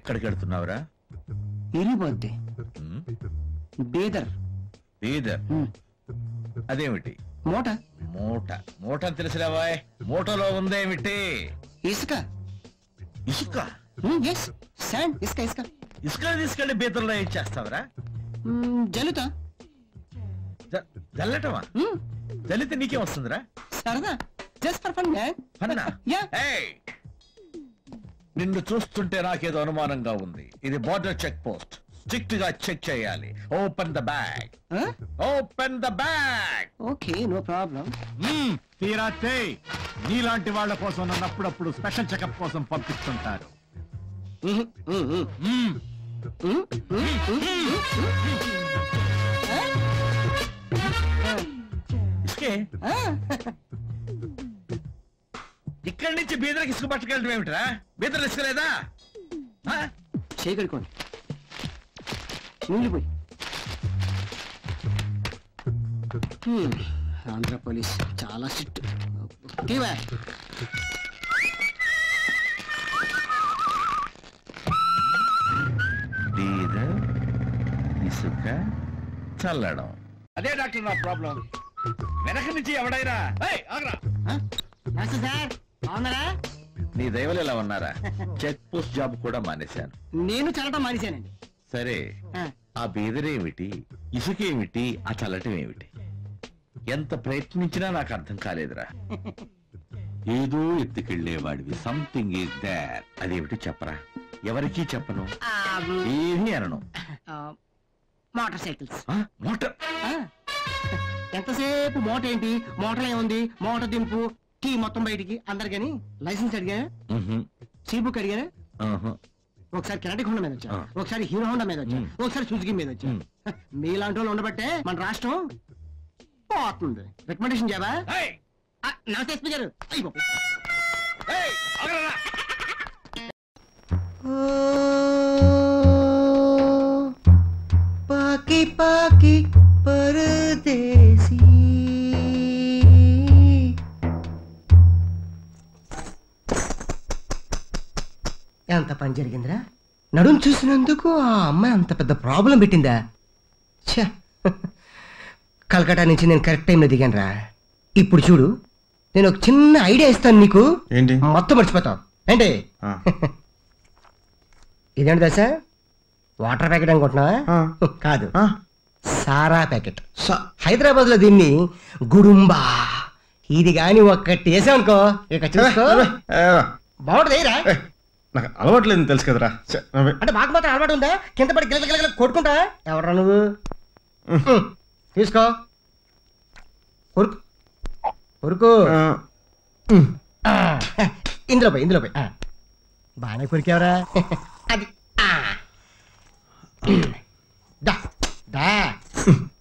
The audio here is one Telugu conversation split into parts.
ఎక్కడికి వెళ్తున్నావురా? ఇరిపోద్ది. బీదర్. బీదర్ అదేమిటి? మూట. మూట మూట తెలిసిరావా? మూటలో ఉందేమిటి? ఇసుక. ఇసుక? శాండ్. ఇసుక ఇసుక ఇసుక తీసుకెళ్లి బీదర్లో ఏం చేస్తావురా? జల్లుతా. జల్లటమా? జల్లితే నీకేం వస్తుందిరా? సరదా. Just for fun man. ఫన్నా? నిన్ను చూస్తుంటే నాకేదో అనుమానంగా ఉంది. ఇది బోర్డర్ చెక్ పోస్ట్. స్ట్రిక్ట్ గా చెక్ చేయాలి. Open the bag. Open the bag. Okay, no problem. తీరా చేయి. నీలాంటి వాళ్ళ కోసం నన్ను అప్పుడప్పుడు స్పెషల్ చెకప్ కోసం పంపిస్తుంటారు. ఇక్కడి నుంచి బీదర్కి ఇసుక పట్టుకెళ్ళడం ఏమిట్రా? బీదర్ ఇసుక లేదా? చేయగలుకోండి. మిగిలిపోయి ఆంధ్ర పోలీస్ చాలా స్ట్రిక్ట్. బీదర్ ఇసుక చల్లడం అదే డాక్టర్ నా ప్రాబ్లం. వెనక నుంచి ఎవడైనా నీ దైవలు ఎలా ఉన్నారా? చెక్ పోస్ట్ జాబ్ కూడా మానేశాను. నేను చల్లటం మానేశానండి. సరే, ఆ బీదరేమిటి, ఇసుకేమిటి, ఆ చల్లటం ఏమిటి? ఎంత ప్రయత్నించినా నాకు అర్థం కాలేదురా. ఏదో ఎత్తుకెళ్లేవాడివి. Something is there. అదేమిటి చెప్పరా? ఎవరికీ చెప్పను, ఏమీ అనను. Motor cycles. మోటార్? ఎంతసేపు మోటార్ ఏంటి, మోటార్ ఏముంది, మోటార్ దింపు, కీ మొత్తం బయటికి అందరు. కానీ లైసెన్స్ అడిగా, సీ బుక్ అడిగా. ఒకసారి కెనడిక్ హోండా మీద వచ్చా, ఒకసారి హీరో హోండా మీద వచ్చా, ఒకసారి సుజుకి మీద వచ్చా. మీలాంటి వాళ్ళు ఉండబట్టే మన రాష్ట్రం పోతుంది. రికమెండేషన్ చేయవా? నమస్తే ఎస్పీ గారు. పాకి పాకి పరదేశీ. ఎంత పని జరిగిందిరా? నడుం చూసినందుకు ఆ అమ్మాయి అంత పెద్ద ప్రాబ్లం పెట్టిందా? ఛా, కలకటా నుంచి నేను కరెక్ట్ టైంలో దిగాను రా. ఇప్పుడు చూడు, నేను ఒక చిన్న ఐడియా ఇస్తాను నీకు. ఏంటి? మొత్తం మర్చిపోతావు ఏంటి? ఇదేంటి దశ? వాటర్ ప్యాకెట్ అనుకుంటున్నావా? కాదు, సారా ప్యాకెట్. హైదరాబాద్ లో దీన్ని గుడుంబా. ఇది గాని ఒక్కటి వేసావనుకో, ఇక చూసుకో బాగుంటుంది. నాకు అలవాట్లేదు తెలుసు కదరా. అంటే మాకు మాత్రం అలవాటు ఉందా? కింద పడి గిలక గిలక కొట్టుకుంటా. ఎవరా నువ్వు? తీసుకో, కొరుకు కొరుకు. ఇందులో పోయి, ఇందులో పోయి. బాగానే కొరికేవరా? అది దా దా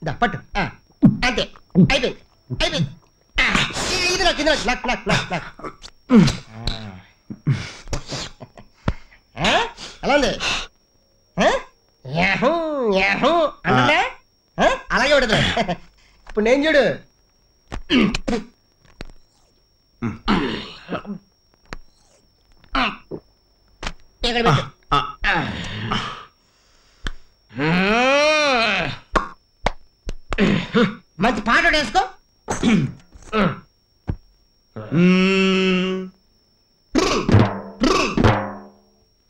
దా పట్టు. అంతే, అయిపోయింది అయిపోయింది. ఇది నాకు, ఇది నాకు, నాకు నాకు నాకు. ఎలా ఉంది? అలాగే ఉండదు. ఇప్పుడు నేను చూడు. ఇక్కడ పెట్టు. మంచి పాట వేసుకో.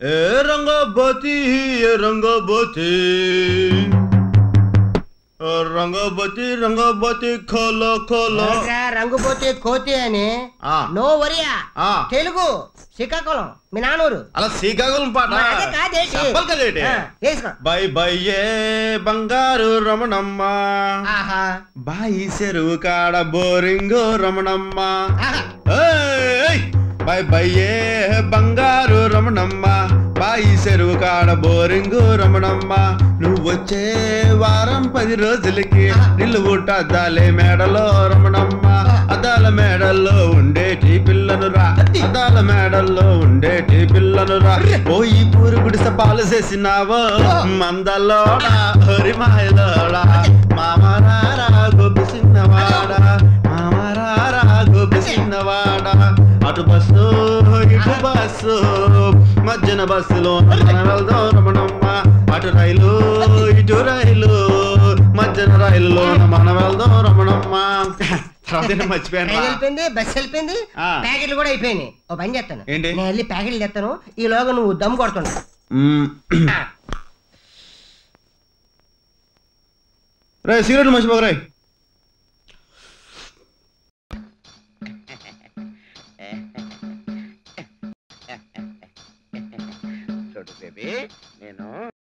ఏ రంగబతి, ఏ రంగబతి, రంగబతి రంగబతి ఖోలో ఖోలో. రంగుపోతే కోతి అని నో వరియా. తెలుగు శ్రీకాకుళం మీ నానూరు. అలా శ్రీకాకుళం పాట కాదేటి. బై బై ఏ బంగారు రమణమ్మ, బాయి చెరువు కాడ బోరింగు రమణమ్మ. బై బై ఏ బంగారు రమణమ్మ, బాయి చెరువు కాడ బోరింగు రమణమ్మ. నువ్వు వచ్చే వారం 10 రోజులకి నిలువుట అద్దాలే మేడలో రమణమ్మ. అద్దాల మేడల్లో ఉండేటి పిల్లను రా, అద్దాల మేడల్లో ఉండేటి పిల్లను రా. పోయి పూరు గుడిసె పాలు చేసినావో మందల్లోడా హరిమాయలోడా. మామరారా గొప్ప చిన్నవాడా, మామరారా గొప్ప చిన్నవాడా. అటు బస్సు ఇటు బస్సు మధ్యన బస్సులో మనం వెళ్దాం రమణమ్మ అటు రైలు ఇటు రైలు మధ్యన రైలులో మనం వెళ్దాం రమణమ్మ మర్చిపోయాను వెళ్ళిపోయింది బస్సు వెళ్ళిపోయింది ప్యాకెట్లు కూడా అయిపోయినాయి ఓ పని చేస్తాను ఏంటి నేను వెళ్ళి ప్యాకెట్లు తెస్తాను ఈలోగా నువ్వు దమ్ కొడుతున్నా రే సిగరెట్లు మర్చిపోకరా చూడు బేబీ నేను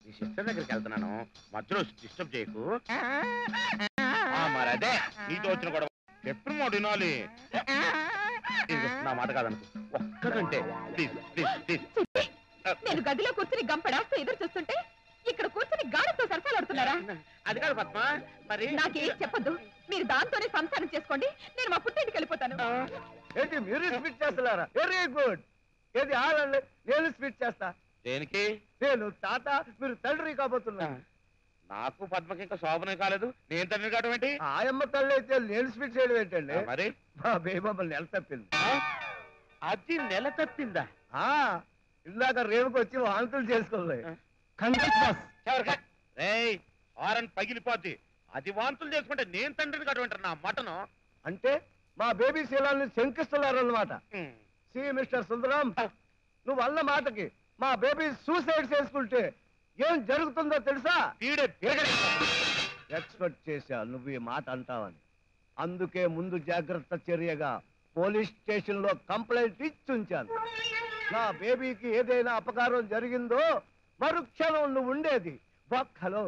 నీ సిస్టర్ దగ్గరికి వెళ్తున్నాను మధ్యలో డిస్టర్బ్ చేయకు మరి అదే నీతో వచ్చిన కూడా ఎప్పుడు మాట వినాలి నా మాట కాదనుకో ఒక్కడంటే ప్లీజ్ ప్లీజ్ ప్లీజ్ నేను గదిలో కూర్చుని గంపడాస్తూ ఎదురు చూస్తుంటే ఇక్కడ కూర్చుని గాడితో సరసాలాడుతున్నారా? అది కాదు పద్మ, మరి నాకేం చెప్పొద్దు, మీరు దాంతోనే సంసారం చేసుకోండి, నేను మా పుట్టింటికి వెళ్ళిపోతాను. ఏంటి మీరు స్వీట్ చేస్తున్నారా? Very good. ఏది ఆడండి, నేను స్వీట్ చేస్తా. దేనికి? నేను తాత, మీరు తండ్రి కాబోతున్నా. నాకు పద్మకి ఇంకా శోభనే కాలేదు, నేను తండ్రి కావడం ఏంటి? ఆయమ్మ తల్లి అయితే నేను స్వీట్ చేయడం ఏంటండి? మరి మా బేబమ్మలు నెల తప్పింది. అది నెల తప్పిందా? ఇందాక రేవుకి వచ్చి వాంతులు చేసుకోలేదు. హారన్ పగిలిపోద్ది. అది వాంతులు చేసుకుంటే నేను తండ్రిని కట్టమంటారు నా మటను. అంటే మా బేబీ శీలాన్ని శంకిస్తున్నారన్నమాట. సి మిస్టర్ సుందరం, నువ్వు అన్న మాటకి మా బేబీ సూసైడ్ చేసుకుంటే ఏం జరుగుతుందో తెలుసా? ఎక్స్పెక్ట్ చేశా నువ్వు ఈ మాట అంటావని. అందుకే ముందు జాగ్రత్త చర్యగా పోలీస్ స్టేషన్ లో కంప్లైంట్ ఇచ్చుంచాను. నా బేబీకి ఏదైనా అపకారం జరిగిందో మరుక్షణం నువ్వు ఉండేది. Hello,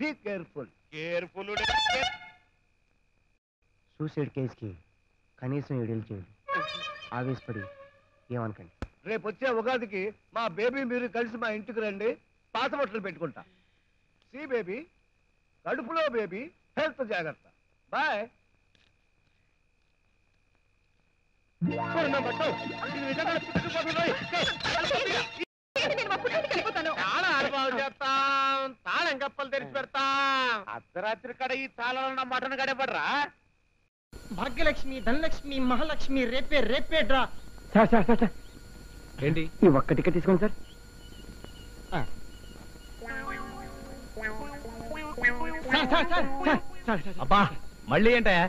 be careful. Careful. Suicide కేసుకి కనీసం ఎడిల్ చేయాలి. ఆవేశపడి ఏమనకండి. రేపు వచ్చే ఉగాదికి మా బేబీ మీరు కలిసి మా ఇంటికి రండి, పాత బట్టలు పెట్టుకుంటా. సి బేబీ, కడుపులో బేబీ, హెల్త్ జాగ్రత్త. బాయ్. తాళం కప్పలు తెరిచి పెడతాం. అర్ధరాత్రి కడ ఈ తాళాలన్న మటన్ గడపడరా? భాగ్యలక్ష్మి, ధనలక్ష్మి, మహాలక్ష్మి రేపే రేపేడ్రా. సార్ ఏంటి ఈ ఒక్క టికెట్ తీసుకోండి సార్. అబ్బా మళ్ళీ ఏంటయా?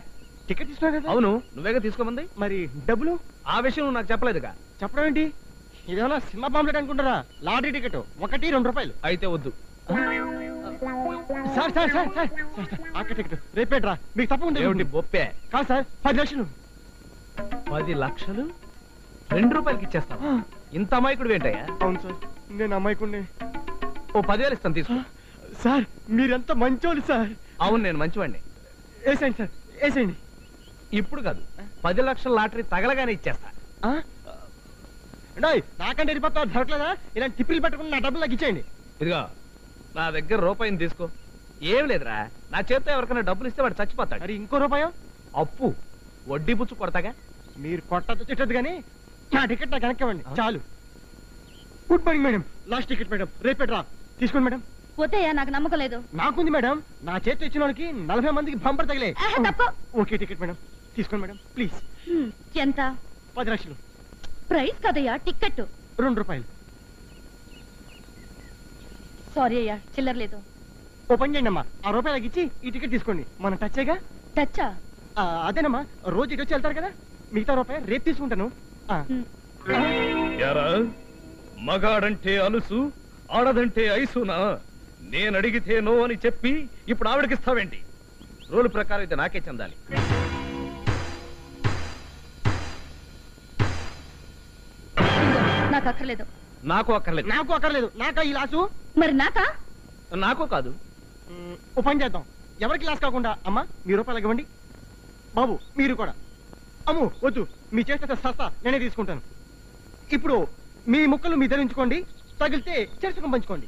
టికెట్ తీసుకున్నా కదా. అవును, నువ్వేగా తీసుకోమంది. మరి డబ్బులు? ఆ విషయం నువ్వు నాకు చెప్పలేదుగా. చెప్పడం ఏంటి? ఇదేమన్నా సినిమా పాంప్లెట్ అనుకుంటారా? లాటరీ టికెట్ ఒకటి 2 రూపాయలు. అయితే వద్దు సార్ సార్ సార్ సార్ ఆక టికెట్ రేపేట్రా, మీకు తప్పకుండా. ఏమిటి బొప్పే? కాదు సార్, 10 లక్షలు. 10 లక్షలు 2 రూపాయలకి ఇచ్చేస్తావా? ఇంత అమాయకుడు ఏంటయ్యా? అవును సార్, నేను అమ్మాయికుండే. ఓ 10,000 ఇస్తాను, తీసుకో. సార్ మీరెంత మంచోళ్ళు సార్. అవును, నేను మంచివాడిని. వేసేయండి సార్, వేసేయండి. ఇప్పుడు కాదు, 10 లక్షల లాటరీ తగలగానే ఇచ్చేస్తా. నాకంటే వెళ్ళిపోతావు దొరకలేదా? ఇలాంటి టిప్పులు పెట్టుకుని నా డబ్బులు నాకు ఇచ్చేయండి. ఇదిగో నా దగ్గర రూపాయిని తీసుకో. ఏం లేదురా, నా చేతితో ఎవరికైనా డబ్బులు ఇస్తే వాడు చచ్చిపోతాడు. మరి ఇంకో రూపాయో? అప్పు వడ్డీ పుచ్చు కొడతాగా. మీరు కొట్టదు తిట్టదు కానీ నా టికెట్ నాకు వెనక్కివ్వండి చాలు. Good morning madam. Last ticket madam, రేపేట్రా, తీసుకోండి మేడం. వద్దయ్యా, నాకు నమ్మకం లేదు. నాకుంది మేడం, నా చేతితో ఇచ్చిన వాళ్ళకి 40 మందికి బంపర్ తగిలే. ఓకే టికెట్ మేడం, తీసుకోండి మేడం ప్లీజ్. ఎంత? 10 లక్షలు. ప్రైస్ కదయ్యా, టికెట్ 2 రూపాయలు. సారీ అయ్యా, చిల్లర లేదు. ఓ పని చేయండి అమ్మా, ఆ రూపాయలకి ఇచ్చి ఈ టికెట్ తీసుకోండి. మన టచ్చేగా. టచ్చా? అదేనమ్మా, రోజు ఇటు వచ్చి వెళ్తారు కదా, మిగతా రూపాయి రేపు తీసుకుంటాను. మగాడంటే అలుసు, ఆడదంటే ఐసునా? నేను అడిగితే నో అని చెప్పి ఇప్పుడు ఆవిడకిస్తావేంటి? రూల్ ప్రకారం ఇది నాకే చెందాలి. నాకు అక్కర్లేదు. నాకు అక్కర్లేదు. నాకు అక్కర్లేదు. నాకా ఈ లాసు? మరి నాకా? నాకు కాదు. ఓ పని చేద్దాం, ఎవరికి లాస్ కాకుండా అమ్మా మీ రూపాయలు ఇవ్వండి. బాబు మీరు కూడా. అమ్ము వద్దు, మీ చేస్తే సస్తా నేనే తీసుకుంటాను. ఇప్పుడు మీ ముక్కలు మీ ధరించుకోండి, తగిలితే చేర్చుకొని పంచుకోండి.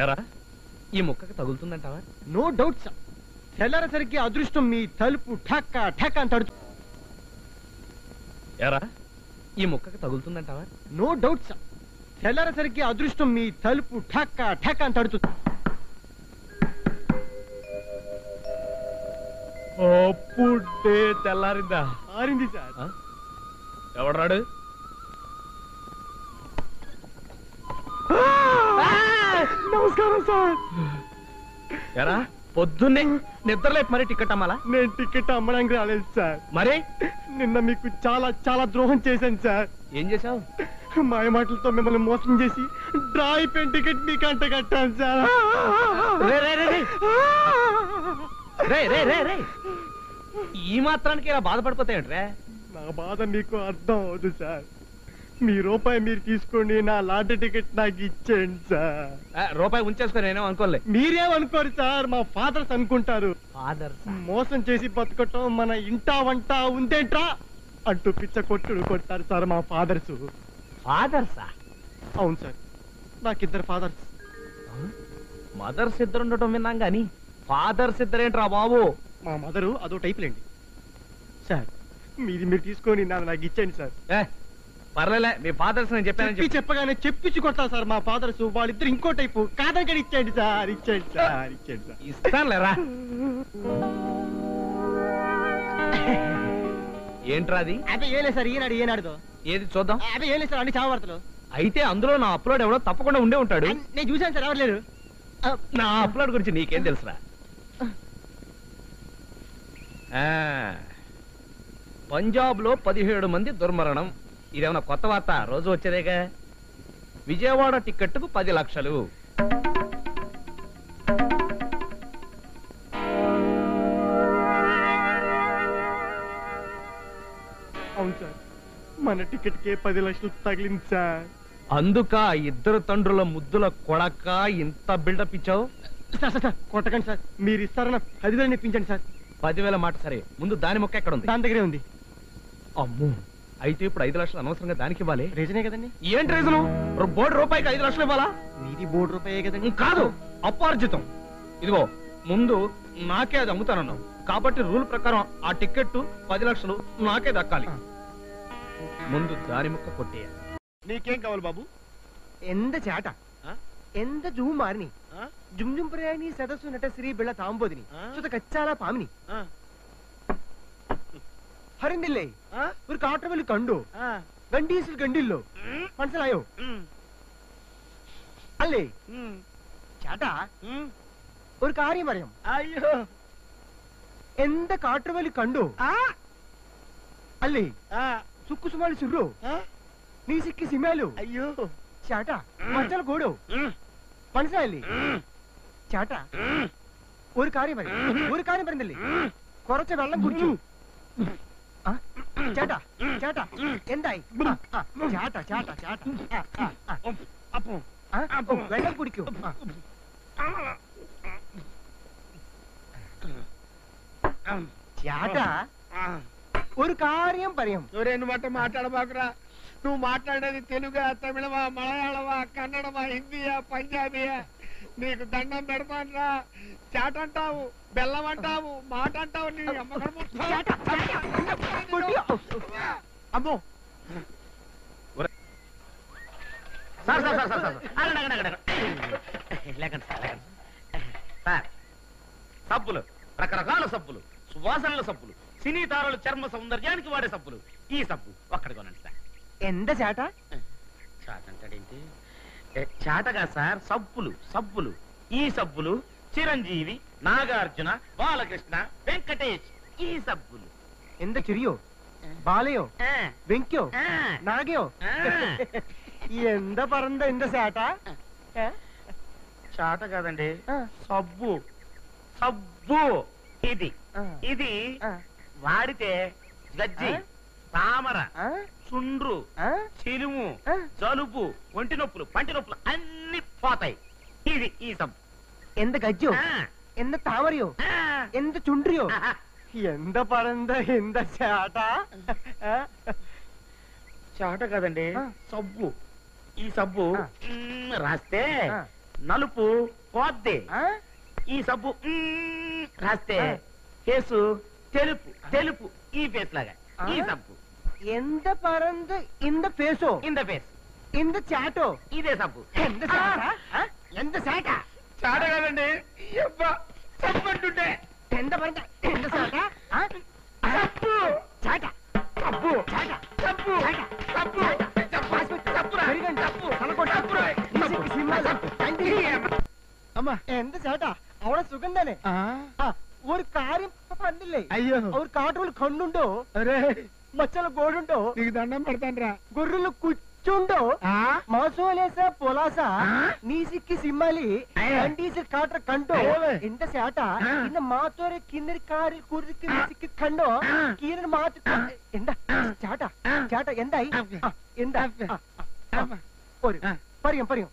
ఎరా, ఈ ముక్కకి తగులుతుందంటావా? No doubt sir. తెల్లారేసరికి అదృష్టం మీ తలుపు ఠక్క ఠక్క అని తడుచు. ఎరా, ఈ ముక్కకి తగులుతుందంటావా? No doubt sir. తెల్లారేసరికి అదృష్టం మీ తలుపు ఠక్క ఠక్క అని తడుచు. ఇప్పుడే తెల్లారిందా? మారింది సార్. ఎవడరాడు? నమస్కారం సార్. ఎరా పొద్దున్నే నిద్రలేపు మరి టికెట్ అమ్మాలా? నేను టికెట్ అమ్మడానికి రాలేదు సార్. మరి నిన్న మీకు చాలా చాలా ద్రోహం చేశాను సార్. ఏం చేసావు? మాయ మాటలతో మిమ్మల్ని మోసం చేసి డ్రా అయిపోయిన టికెట్ మీకు అంట కట్టాను సార్. ఈ మాత్రానికి ఇలా బాధపడిపోతాయంట్రా? నా బాధ మీకు అర్థం అవదు సార్. మీ రూపాయి మీరు తీసుకోండి, నా లాటరీ టికెట్ నాకు ఇచ్చేయండి సార్. రూపాయి ఉంచేసుకొని నేనేం అనుకోలే. మీరేమనుకోరు సార్, మా ఫాదర్స్ అనుకుంటారు. ఫాదర్ మోసం చేసి బతకటం మన ఇంటా వంట ఉందేంట్రా అంటూ పిచ్చ కొట్టుడు కొడతారు సార్ మా ఫాదర్స్. ఫాదర్సా? అవును సార్, నాకిద్దరు ఫాదర్స్. మదర్స్ ఇద్దరు ఉండటం విన్నాం గాని ఫాదర్స్ ఇద్దరేంట్రా బాబు? మా మదరు అదో టైపులేండి సార్. మీది మీరు తీసుకొని నాకు ఇచ్చేయండి సార్. పర్లేలే, మీ ఫాదర్స్ నేను చెప్పాను చెప్పగానే చెప్పించి కొడతారు సార్ మా ఫాదర్స్. వాళ్ళిద్దరు ఇంకో టైపు. కాదక్కడ ఇచ్చేయండి సార్, ఇచ్చేయండి సార్, ఇచ్చేయండి సార్. ఇస్తానులేరా. ఏంట్రా అది? అదే ఏలే సార్, ఏనాడుదో ఏది చూద్దాం. అదే ఏలే సార్, అన్ని చావవార్తలు. అయితే అందులో నా అప్లోడ్ ఎవడో తప్పకుండా ఉండే ఉంటాడు. నేను చూశాను సార్, ఎవరు లేరు. నా అప్లోడ్ గురించి నీకేం తెలుసురా? పంజాబ్ లో 17 మంది దుర్మరణం. ఇదేమన్నా కొత్త వార్త? రోజు వచ్చేదేగా. విజయవాడ టికెట్కు 10 లక్షలు. అవును సార్, మన టికెట్ కే 10 లక్షలు తగిలింది సార్. అందుక ఇద్దరు తండ్రుల ముద్దుల కొడక ఇంత బిల్డప్ ఇచ్చావు? సార్ సార్ సార్, కొట్టకండి సార్. మీరు ఇస్తారన్న 10,000 ఇప్పించండి సార్. 10,000 మాట సరే, ముందు దాని మొక్క ఎక్కడ ఉంది? దాని దగ్గరే ఉంది. అమ్మో, అయితే ఇప్పుడు 5 లక్షలు అనవసరంగా దానికి ఇవ్వాలి. రీజనే కదండి. ఏంటి రీజను? బోర్డు రూపాయికి 5 లక్షలు ఇవ్వాలా? మీది బోర్డు రూపాయే కదండి. కాదు, అపార్జితం. ఇదిగో ముందు నాకే అది అమ్ముతానన్నావు కాబట్టి రూల్ ప్రకారం ఆ టికెట్ 10 లక్షలు నాకే దక్కాలి. ముందు దాని ముక్క కొట్టేయాలి. నీకేం కావాలి బాబు? ఎంత చేట, ఎంత జూ మారిని, జుమ్ జుమ్ ప్రయాణి సదస్సు నట శ్రీ బిళ్ళ తాంబోదిని సుత కచ్చాల పామిని ഹരിന്നില്ലേ ഒരു കാട്ടുവലി കണ്ടു ഗണ്ടീസിൽ കണ്ടില്ലോ മനസ്സിലായോ അല്ലേ ചേട്ടാ ഒരു കാര്യം പറയാം అయ్యో എന്താ കാട്ടുവലി കണ്ടു അല്ലേ സുക്കുസുമാലി സുറു നീ സിക്കി സിമാലു అయ్యో ചേട്ടാ മറ്റൽ കൂടോ മനസ്സിലായില്ലേ ചേട്ടാ ഒരു കാര്യം പറയുന്നില്ലേ കുറച്ച് വെള്ളം കുടിച്ചു ചേട്ടാ ചേട്ടാ എന്തായി ചേട്ടാ ചേട്ടാ ചേട്ടാ വെള്ളം കുടിക്കൂ ചേട്ടാ ഒരു കാര്യം പറയാം నువ్వు మాట మాట్లాడబాకురా నువ్వు మాట్లాడేది తెలుగా తమిళమా మలయాళమా కన్నడమా హిందీయా పంజాబీయా నీకు దండం పెడతానురా చాటంటావు బెల్లం అంటావు మాట అంటావు నీ అమ్మో సబ్బులు రకరకాల సబ్బులు సువాసనల సబ్బులు సినీ తారలు చర్మ సౌందర్యానికి వాడే సబ్బులు ఈ సబ్బు ఒక్కడి కొనండి సార్. ఎంత చేట చాట అంటాడేంటి? చాటగా సార్ సబ్బులు సబ్బులు ఈ సబ్బులు చిరంజీవి నాగార్జున బాలకృష్ణ వెంకటేష్ ఈ సబ్బులు ఎంత చిరియో బాలയോ వెంక్యో నాగయో ఎంత పరంద ఎంత చేట చాట కాదండి సబ్బు సబ్బు ఇది ఇది వాడితే గజ్జి తామర చుండ్రు చిలుము జలుబు ఒంటి నొప్పులు పంటి నొప్పులు అన్ని పోతాయి. ఇది ఈ సబ్బు. ఎంత గజ్జో ఎంత తామరయో ఎంత చుండ్రియో ఎంత పరంద ఎంత చేట చాట కాదండి సబ్బు. ఈ సబ్బు రాస్తే నలుపు పోద్ది. ఈ సబ్బు రాస్తే ఫేసు తెలుపు తెలుపు ఈ ఫేస్ లాగా ఈ సబ్బు. ఎంత పరంద ఇంద ఫేసో ఇంద ఫేస్ ఇంద చాటో ఇదే సబ్బు. ఎంత చేట ఎంత చేట చాట కాదండి సబ్బు అంటుంటే ఎంత పరంగా ఎంత చాట తప్పు చాట తప్పు చాట తప్పు చాట తప్పు அம்மா ఎంత చాట അവളെ സുഖം തന്നെ ഒരു കാര്യം പണ്ടില്ലേ అయ్యో ഒരു കാട്ടുകൾ കണ്ണുണ്ടോ అరే మచ్చల గోడుండో నీకు దండం పెడతానరా గొర్రెలు కూర్చుండో మాసోలేస పొలాస నీసిక్కి సిమ్మలి కండీసి కాట్ర కంటో ఎంత సేట ఇన్న మాతోరే కిందరి కారి కురికి నీసిక్కి కండో కీరని మాత ఎంత చాట చాట ఎందాయి ఎంత పరియం పరియం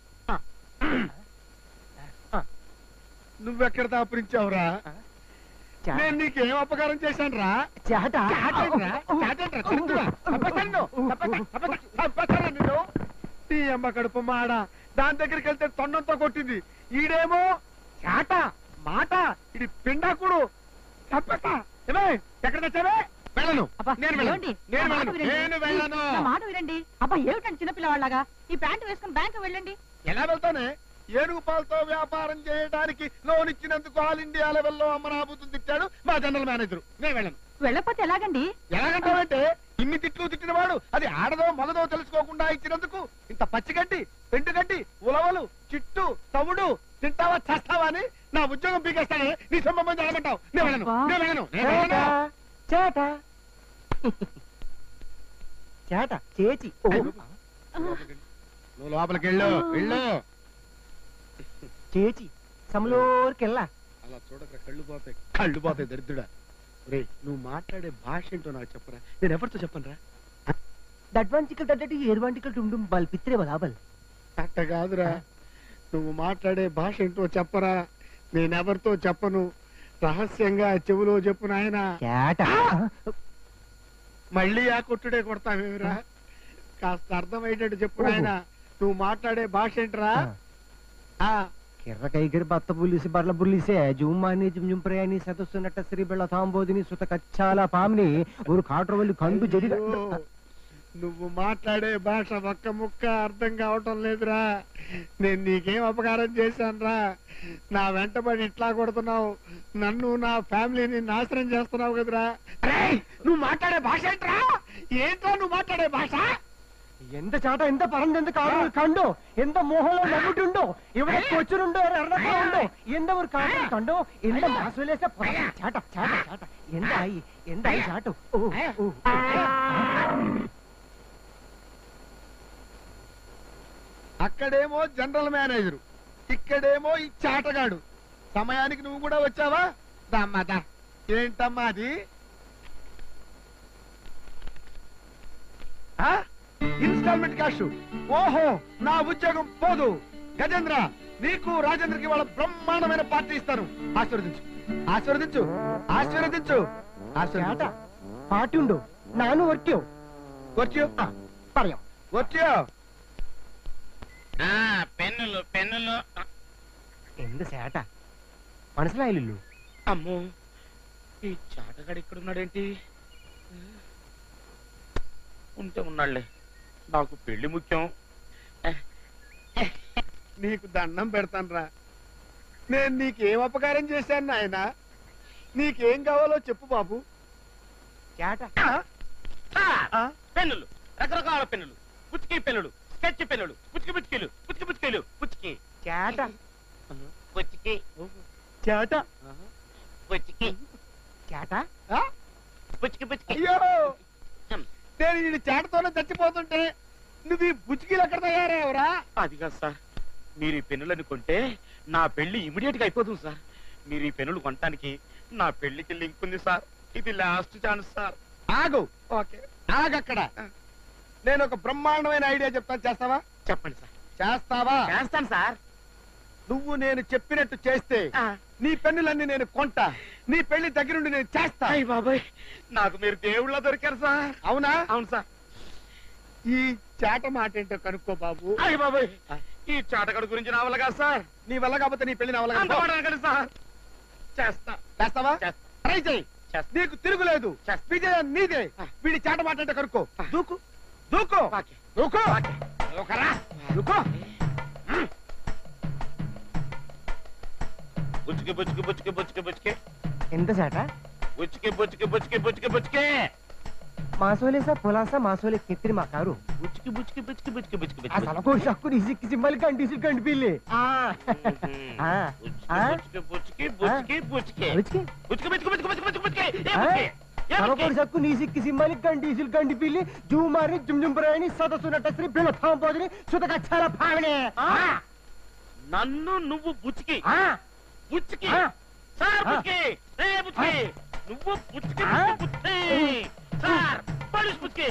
నువ్వెక్కడ దాపురించావురా నేను నీకేం అపకారం చేశాను రా చాట నీ అమ్మ కడుపు మాడ దాని దగ్గరికి వెళ్తే తొండంతో కొట్టింది ఈడేమో చాట మాట ఇది పిండాకుడు తప్పక ఎక్కడ తెచ్చావే వెళ్ళను నేను వెళ్ళను మాట వినండి అబ్బా ఏమిటండి చిన్నపిల్లవాళ్ళగా ఈ ప్యాంటు వేసుకుని బ్యాంకు వెళ్ళండి ఎలా వెళ్తానే ఏనుగు పాలతో వ్యాపారం చేయడానికి లోన్ ఇచ్చినందుకు ఆల్ ఇండియా లెవెల్లో అమ్మనాభూతులు తిట్టాడు మా జనరల్ మేనేజర్ నేను వెళ్ళను వెళ్ళకపోతే ఎలాగండి ఎలాగంటావంటే ఇన్ని తిట్లు తిట్టినవాడు అది ఆడదో మగదో తెలుసుకోకుండా ఇచ్చినందుకు ఇంత పచ్చిగడ్డి పెండుగడ్డి ఉలవలు చిట్టు తవుడు తింటావా చేస్తావా అని నా ఉద్యోగం పీకేస్తానే నీ సంబంధం జరగమంటావు నేను వెళ్ళను చేట చేట చేచి నువ్వు లోపలికి వెళ్ళు వెళ్ళు చేచి సమలోరికెళ్ళా అలా చూడక కళ్ళు పోతాయి దరిద్రుడా రే నువ్వు మాట్లాడే భాష ఏంటో నాకు చెప్పరా నేను ఎవరితో చెప్పనురా దడ్వాంచికల్ దడ్డటి ఏర్వాంటికల్ టుండుం బల్ పిత్రే బలాబల్ అట్ట కాదురా నువ్వు మాట్లాడే భాష ఏంటో చెప్పరా నేనెవరితో చెప్పను రహస్యంగా చెవులో చెప్పు నాయన మళ్ళీ ఆ కొట్టుడే కొడతావేమిరా కాస్త అర్థమయ్యేటట్టు చెప్పు నాయన నువ్వు మాట్లాడే భాష ఏంట్రా కిర్ర కైకిరి బత్త పులిసి బర్ల బుల్లిసే జుమ్మాని జుంజుంప్రయాని సతస్సునట్ట శ్రీ బెళ్ళ తాంబోదిని సుత కచ్చాల పామిని ఊరు కాట్రవల్లి కండు జరిగి నువ్వు మాట్లాడే భాష ఒక్క ముక్క అర్థం కావటం లేదురా నేను నీకేం అపకారం చేశానురా నా వెంటబడి ఇట్లా కొడుతున్నావు నన్ను నా ఫ్యామిలీని నాశనం చేస్తున్నావు కదరా నువ్వు మాట్లాడే భాష ఏంట్రా ఏంట్రా నువ్వు మాట్లాడే భాష ఎంత చాట ఎంత పరందెంత కాడు కండు ఎంత మోహంలో నవ్వుతుండో ഇവിടെ കൊച്ചുണ്ടോ എറണാകുളമുണ്ടോ എന്താ ഒരു കാര്യം കണ്ടോ എന്താ മാസൂലേസ చాట చాట చాట എന്തായി എന്തായി చాటు అక్కడేమో జనరల్ మేనేజరు ఇక్కడేమో ఈ చాటగాడు సమయానికి నువ్వు కూడా వచ్చావా దమ్మదా ఏంటమ్మా అది ఇన్స్టాల్మెంట్ క్యాష్ ఓహో నా ఉద్యోగం పోదు గజేంద్ర నీకు రాజేంద్రకి వాళ్ళ బ్రహ్మాండమైన పార్టీ ఇస్తాను ఆశీర్వదించు ఆశీర్వదించు ఆశీర్వదించు చాట పార్టీ ఉండు నాను వర్క్యో వర్క్యో പറയാം వర్క్యో పెన్నులు పెన్నులు എന്ത് ചേട്ട മനസ്സിലായില്ലല്ലോ అమ్మో ఈ చాటగాడు ఇక్కడున్నాడేంటి ఉంటే ఉన్నాళ్లే నాకు పెళ్లి ముఖ్యం నీకు దండం పెడతానురా నేను నీకేం అపకారం చేశాను నాయన నీకేం కావాలో చెప్పు బాబు ചേട്ട పెన్నులు రకరకాల పెన్నులు పుచ్చుకి పెన్నులు స్కెచ్ పెన్నులు పుచ్చుకి పుచ్చుకీలు పుచ్చుకి పుచ్చుకీలు పుచ్చుకి ചേട്ട పుచ్చుకి ചേട്ട పుచ్చుకి ചേട്ട పుచ్చుకి పుచ్చుకి అయ్యో నేను ఈ చాటతోనే చచ్చిపోతుంటే నువ్వు ఈ బుచ్చికీలు ఎక్కడ తయారయ్యావురా అది కాదు సార్ మీరు ఈ పెన్నులను కొంటే నా పెళ్లి ఇమిడియట్ గా అయిపోతుంది సార్ మీరు ఈ పెన్నులు కొనటానికి నా పెళ్లికి లింక్ ఉంది సార్ ఇది లాస్ట్ ఛాన్స్ సార్ ఆగు ఓకే ఆగక్కడ నేను ఒక బ్రహ్మాండమైన ఐడియా చెప్తాను చేస్తావా చెప్పండి సార్ చేస్తావా చేస్తాను సార్ నువ్వు నేను చెప్పినట్టు చేస్తే నీ పెన్నులన్నీ నేను కొంటా నీ పెళ్లి దగ్గరుండి నేను చేస్తా అయ్య బాబాయ్ నాకు మీరు దేవుళ్ళ దొరికారు సార్ అవునా అవును సార్ ఈ చాట మాట ఏంటో కనుక్కో బాబు అయ్య బాబాయ్ ఈ చాటగడు గురించి నా వల్ల కాదు సార్ నీ వల్ల కాకపోతే నీ పెళ్లి నా వల్ల అంత కాదు. మాట అనకండి సార్ చేస్తా చేస్తావా చేస్తా. ట్రై చేయి చేస్తా. నీకు తిరుగులేదు చేస్తా. విజయం నీదే వీడి చాట మాట అంటే కనుక్కో దూకు దూకు ఓకే. దూకు ఓకే. దూకరా దూకు బుచ్చుకి బుచ్చుకి బుచ్చుకి బుచ్చుకి బుచ్చుకి ఎంత చాట బుచ్చికి బుచ్చికి బుచ్చికి బుచ్చికి బుచ్చికి మాసోలేసా పొలాసా మాసోలే కెత్తిరి మా కారు బుచ్చికి బుచ్చికి బుచ్చికి బుచ్చికి బుచ్చికి ఆ సలకో షక్కుని ఇసిక్కి సింబల్ కంటి కంటి పిల్లి బుచ్చికి బుచ్చికి బుచ్చికి బుచ్చికి బుచ్చికి బుచ్చికి బుచ్చికి బుచ్చికి బుచ్చికి సలకోడి సక్కు నీసిక్కి సింబల్ కంటి కంటి పిల్లి జూమారి జుమ్ ప్రయాణి సదస్సు నటశ్రీ పిల్ల థాం పోదని సుతకచ్చాల భావనే నన్ను నువ్వు బుచ్చికి బుచ్చికి సార్ బుచ్చికి బుచ్చికి నువ్వు బుచ్చికి బుచ్చికి సార్ పోలీస్ బుచ్చికి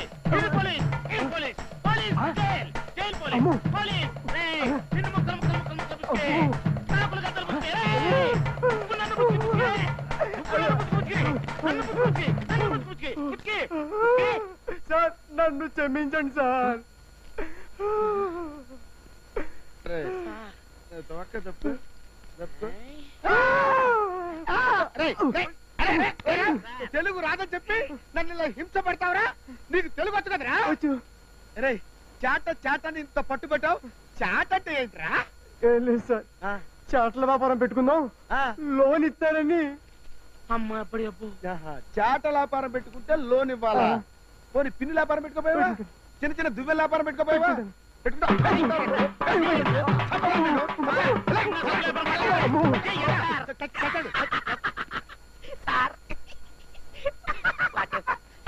police police police jail jail police police నిన్ను ముక్కలు ముక్కలు ముక్కలు ముక్కలు బుచ్చికి కాకులు గద్దలు బుచ్చికి నన్ను బుచ్చికి నన్ను బుచ్చికి నన్ను బుచ్చికి బుచ్చికి సార్ నన్ను క్షమించండి సార్ తెలుగు రాదని చెప్పి నన్ను ఇలా హింస పెడతావురా? నీకు తెలుగు వచ్చు కదరా? రే చాట చాటని ఇంత పట్టు పెట్టావు. చాట అంటే ఏంట్రా? ఏం లేదు సార్, చాట్ల వ్యాపారం పెట్టుకుందాం లోన్ ఇస్తారని. అమ్మా అప్పుడు అప్పు చాట వ్యాపారం పెట్టుకుంటే లోన్ ఇవ్వాలా? పోనీ పిన్ని వ్యాపారం పెట్టుకోపోయావా? చిన్న చిన్న దువ్వెల వ్యాపారం పెట్టుకోపోయావా?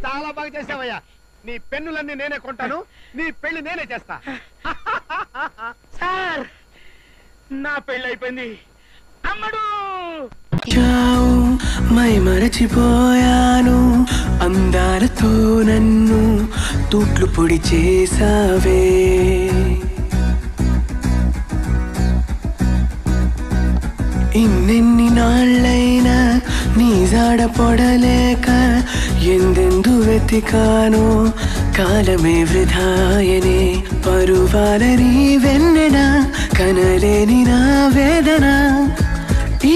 చాలా బాగా చేసావయ్యా. నీ పెన్నులన్నీ నేనే కొంటాను, నీ పెళ్లి నేనే చేస్తా. సార్ నా పెళ్లి అయిపోయింది. అమ్మడు మై మరచిపోయాను, అందాలతో నన్ను తూట్లు పొడి చేసావే. ఇన్నెన్ని నాళ్ళైనా నీ జాడ పొడలేక ఎందెందు వెతికానో కాలమే వృధాయనే. పరువాలని వెన్నెన కనలేని నా వేదన ఈ